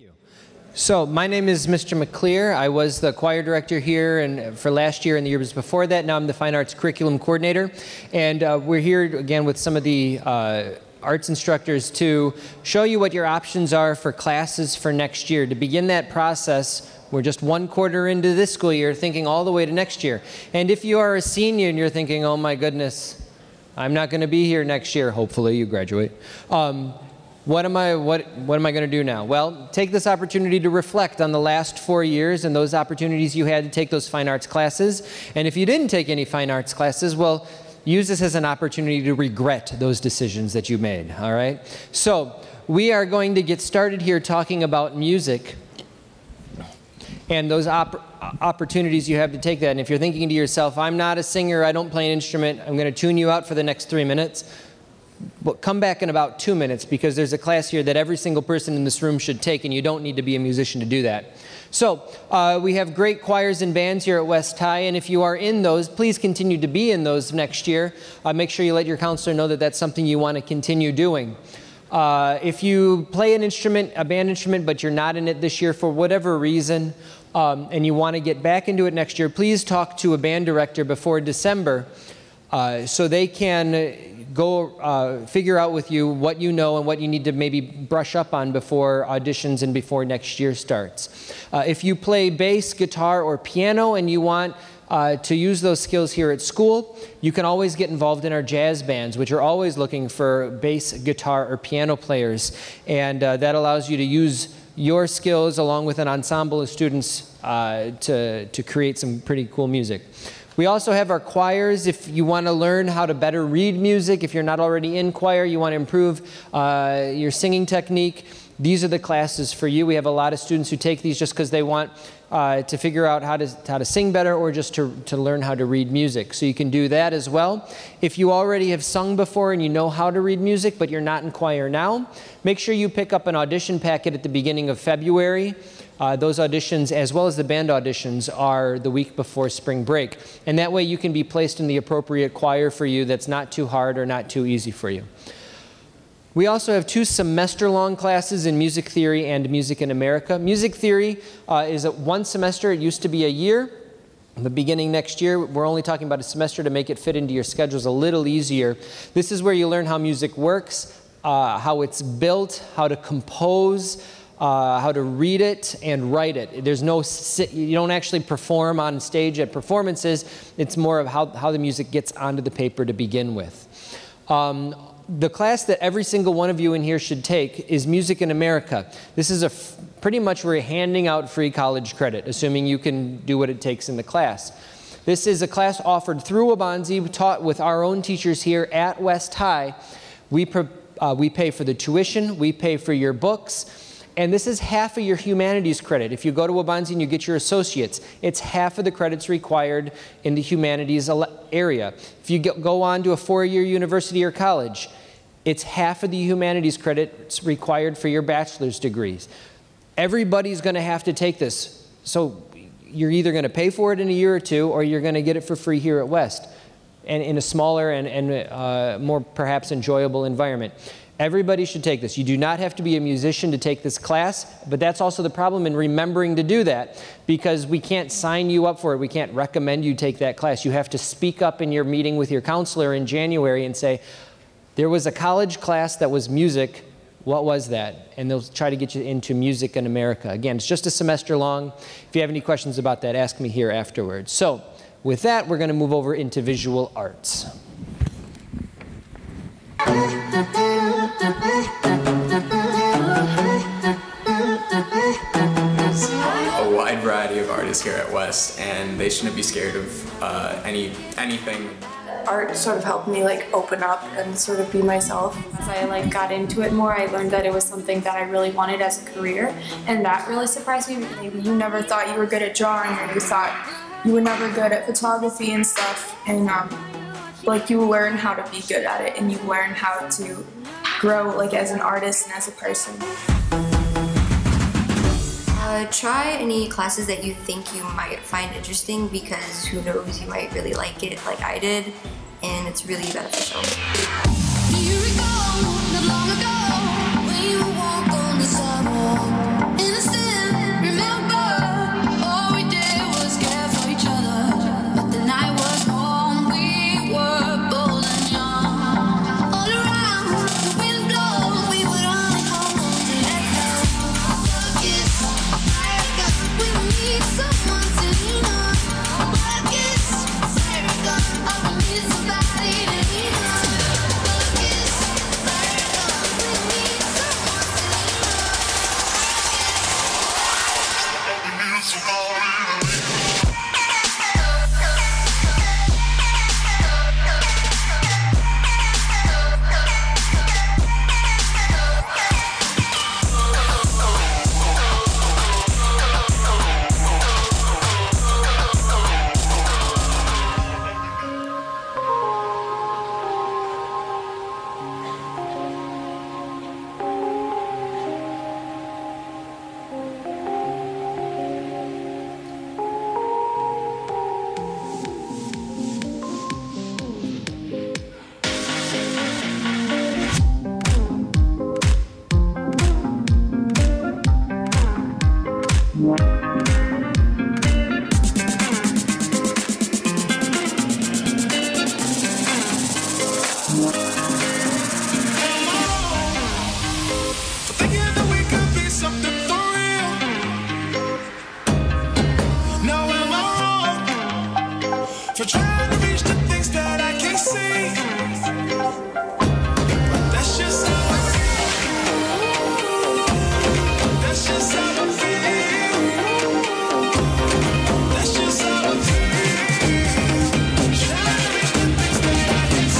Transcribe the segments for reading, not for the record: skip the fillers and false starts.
you. So my name is Mr. McClear. I was the choir director here and for last year and the years before that. Now I'm the Fine Arts Curriculum Coordinator. And we're here again with some of the arts instructors to show you what your options are for classes for next year. To begin that process, we're just one quarter into this school year, thinking all the way to next year. And if you are a senior and you're thinking, oh my goodness, I'm not going to be here next year, hopefully you graduate. What am I going to do now? Well, take this opportunity to reflect on the last 4 years and those opportunities you had to take those fine arts classes. And if you didn't take any fine arts classes, well, use this as an opportunity to regret those decisions that you made, all right? So we are going to get started here talking about music and those opportunities you have to take that. And if you're thinking to yourself, I'm not a singer, I don't play an instrument, I'm going to tune you out for the next 3 minutes. But come back in about 2 minutes because there's a class here that every single person in this room should take, and you don't need to be a musician to do that. So we have great choirs and bands here at West High, and if you are in those, please continue to be in those next year. Make sure you let your counselor know that that's something you want to continue doing. If you play an instrument, a band instrument, but you're not in it this year for whatever reason, and you want to get back into it next year, please talk to a band director before December so they can go figure out with you what you know and what you need to maybe brush up on before auditions and before next year starts. If you play bass, guitar, or piano and you want to use those skills here at school, you can always get involved in our jazz bands, which are always looking for bass, guitar, or piano players. And that allows you to use your skills along with an ensemble of students to create some pretty cool music. We also have our choirs. If you want to learn how to better read music, if you're not already in choir, you want to improve your singing technique, these are the classes for you. We have a lot of students who take these just because they want to figure out how to sing better or just to learn how to read music. So you can do that as well. If you already have sung before and you know how to read music, but you're not in choir now, make sure you pick up an audition packet at the beginning of February. Those auditions, as well as the band auditions, are the week before spring break. And that way you can be placed in the appropriate choir for you that's not too hard or not too easy for you. We also have 2 semester-long classes in music theory and music in America. Music theory is at 1 semester. It used to be a year. But beginning next year, we're only talking about a semester to make it fit into your schedules a little easier. This is where you learn how music works, how it's built, how to compose, how to read it and write it. There's no, you don't actually perform on stage at performances. It's more of how the music gets onto the paper to begin with. The class that every single one of you in here should take is Music in America. This is pretty much we're handing out free college credit, assuming you can do what it takes in the class. This is a class offered through Waubonsie, taught with our own teachers here at West High. We pay for the tuition, we pay for your books, and this is half of your humanities credit. If you go to Waubonsie and you get your associates, it's half of the credits required in the humanities area. If you go on to a 4-year university or college, it's half of the humanities credits required for your bachelor's degrees. Everybody's going to have to take this. So you're either going to pay for it in a year or 2, or you're going to get it for free here at West, and in a smaller and more perhaps enjoyable environment. Everybody should take this. You do not have to be a musician to take this class, but that's also the problem in remembering to do that, because we can't sign you up for it. We can't recommend you take that class. You have to speak up in your meeting with your counselor in January and say, there was a college class that was music. What was that? And they'll try to get you into Music in America. Again, it's just a semester long. If you have any questions about that, ask me here afterwards. So with that, we're going to move over into visual arts. A wide variety of artists here at West, and they shouldn't be scared of anything. Art sort of helped me open up and sort of be myself. As I got into it more, I learned that it was something that I really wanted as a career, and that really surprised me because maybe you never thought you were good at drawing, or you thought you were never good at photography and stuff, and you learn how to be good at it, and you learn how to grow as an artist and as a person. Try any classes that you think you might find interesting, because who knows, you might really like it like I did, and it's really beneficial. Do you recall not long ago when you walked on the sidewalk in the For trying to reach the things that I can't see. That's just how I feel. That's just how I feel. That's just how I feel. Trying to reach the things that I can't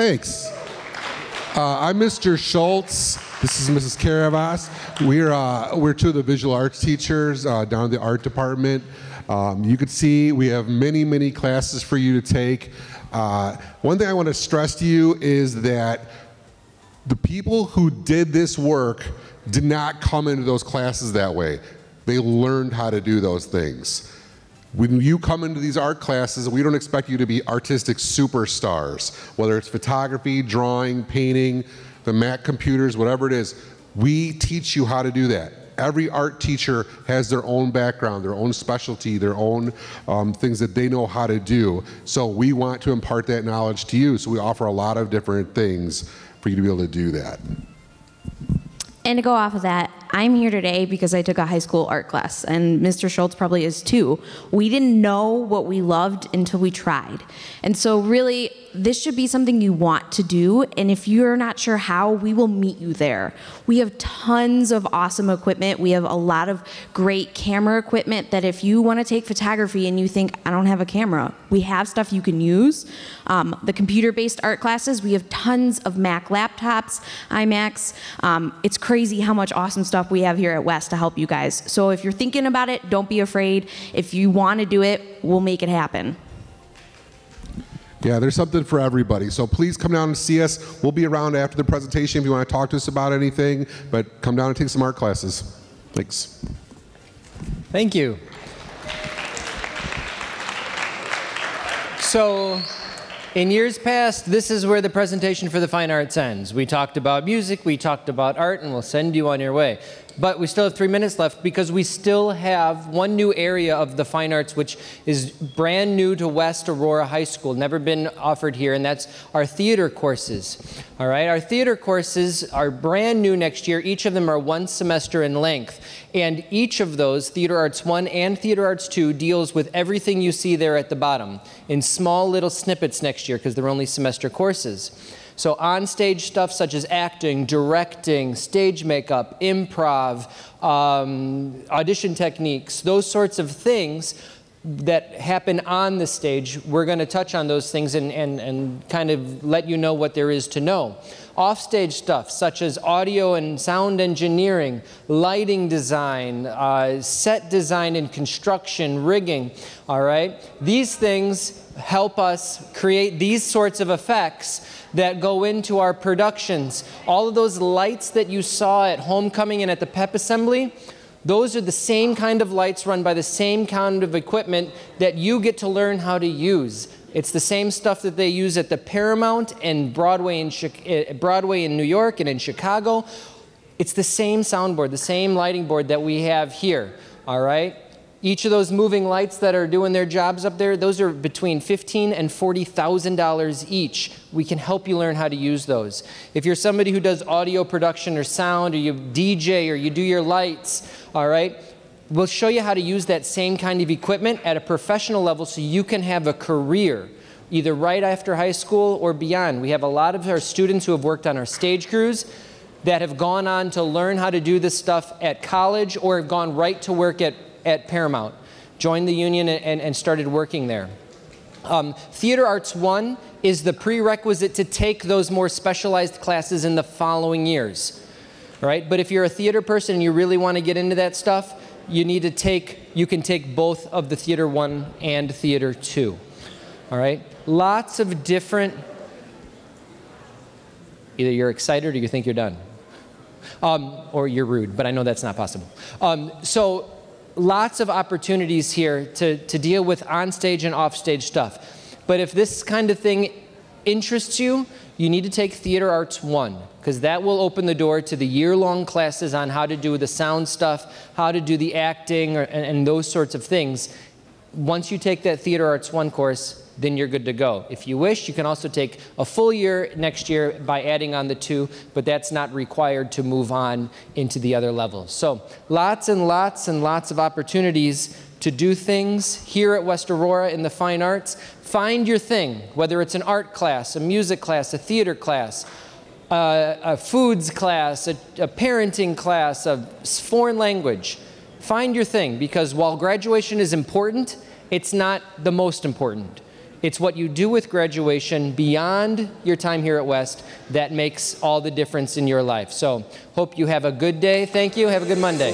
Thanks. I'm Mr. Schultz. This is Mrs. Caravas. We're two of the visual arts teachers down in the art department. You can see we have many, many classes for you to take. One thing I want to stress to you is that the people who did this work did not come into those classes that way. They learned how to do those things. When you come into these art classes, we don't expect you to be artistic superstars, whether it's photography, drawing, painting, the Mac computers, whatever it is. We teach you how to do that. Every art teacher has their own background, their own specialty, their own things that they know how to do. So we want to impart that knowledge to you. So we offer a lot of different things for you to be able to do that. And to go off of that, I'm here today because I took a high school art class, and Mr. Schultz probably is too. We didn't know what we loved until we tried. And so really, this should be something you want to do, and if you're not sure how, we will meet you there. We have tons of awesome equipment. We have a lot of great camera equipment that if you want to take photography and you think, I don't have a camera, we have stuff you can use. The computer-based art classes, we have tons of Mac laptops, iMacs. It's crazy how much awesome stuff we have here at West to help you guys. So if you're thinking about it, don't be afraid. If you want to do it, we'll make it happen. Yeah, there's something for everybody. So please come down and see us. We'll be around after the presentation if you want to talk to us about anything, but come down and take some art classes. Thanks. Thank you. So, in years past, this is where the presentation for the fine arts ends. We talked about music, we talked about art, and we'll send you on your way. But we still have 3 minutes left because we still have one new area of the fine arts which is brand new to West Aurora High School, never been offered here, and that's our theater courses. All right, our theater courses are brand new next year. Each of them are 1 semester in length. And each of those, Theater Arts 1 and Theater Arts 2, deals with everything you see there at the bottom in small little snippets next year because they're only semester courses. So on-stage stuff such as acting, directing, stage makeup, improv, audition techniques, those sorts of things that happen on the stage, we're going to touch on those things and kind of let you know what there is to know. Offstage stuff such as audio and sound engineering, lighting design, set design and construction, rigging, all right? These things help us create these sorts of effects that go into our productions. All of those lights that you saw at homecoming and at the pep assembly, those are the same kind of lights run by the same kind of equipment that you get to learn how to use. It's the same stuff that they use at the Paramount and Broadway in New York and in Chicago. It's the same soundboard, the same lighting board that we have here, all right? Each of those moving lights that are doing their jobs up there, those are between $15,000 and $40,000 each. We can help you learn how to use those. If you're somebody who does audio production or sound, or you DJ, or you do your lights, all right, we'll show you how to use that same kind of equipment at a professional level so you can have a career, either right after high school or beyond. We have a lot of our students who have worked on our stage crews that have gone on to learn how to do this stuff at college or have gone right to work at Paramount, joined the union and started working there. Theater Arts 1 is the prerequisite to take those more specialized classes in the following years, right? But if you're a theater person and you really want to get into that stuff, you can take both of the Theater 1 and Theater 2, all right? Lots of different, either you're excited or you think you're done, or you're rude, but I know that's not possible. So lots of opportunities here to deal with onstage and offstage stuff. But if this kind of thing interests you, you need to take Theater Arts 1, because that will open the door to the year-long classes on how to do the sound stuff, how to do the acting, and those sorts of things. Once you take that Theater Arts 1 course, then you're good to go. If you wish, you can also take a full year next year by adding on the 2, but that's not required to move on into the other levels. So lots and lots and lots of opportunities to do things here at West Aurora in the fine arts. Find your thing, whether it's an art class, a music class, a theater class, a foods class, a parenting class, a foreign language. Find your thing, because while graduation is important, it's not the most important. It's what you do with graduation beyond your time here at West that makes all the difference in your life. So hope you have a good day. Thank you. Have a good Monday.